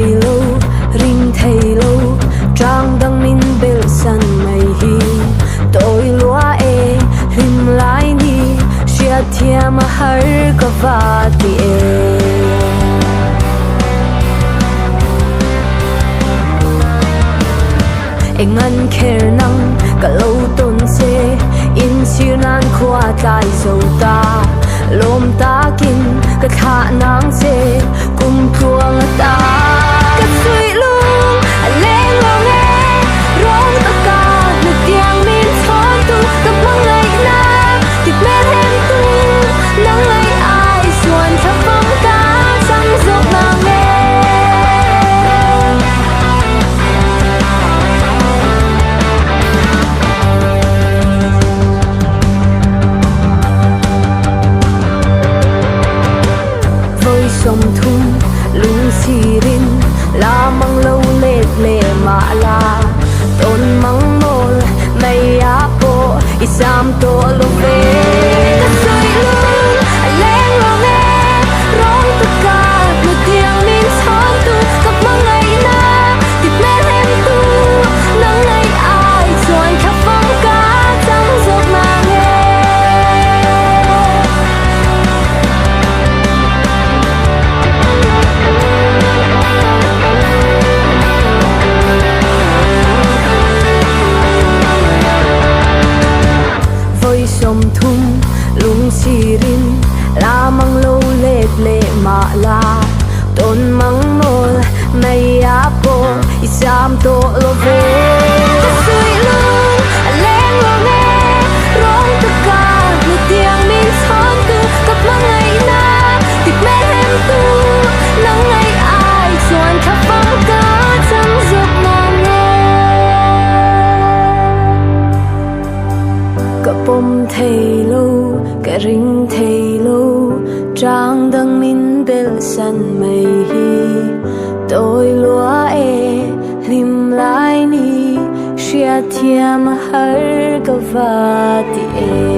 lâu ring thầy lâu trang đăng min bel san mai hi tôi lúa e lim lai ni chia thiam har ka va ti ngân kher nang ka lo ton se in sir nan khwa tlai zo ta lom ta kin ka tha nang se kum thuang ta ka sui lung leng long e rong ta ka nu tiang min thon tu ka mang ngai na ti mer hem tu nang ngai ai suan tha phong ta sang zok nang e som thum lung sirin la mang lo let le ma la ton mang mol mai apo isam to lo ve sai lung leng lo ne rong ta ka nu tiang min san tu kap mang ai na ti ple hem tu nang ai ai chuan kha phong ka chang zok na nge som thum lung sirin la mang lo let le ma la ton mang mol mai apo isam to lo ve sui lung leng lo ne rong ta ka nu tiang min san tu kap mang ai na ti me hem tu nang ai ai chuan kha phong ka chang zok na nge ka pom thầy lâu ka ring thầy lâu trang đăng min bel san mai hi tôi lúa e lim lai ni chia thiam har ka va ti e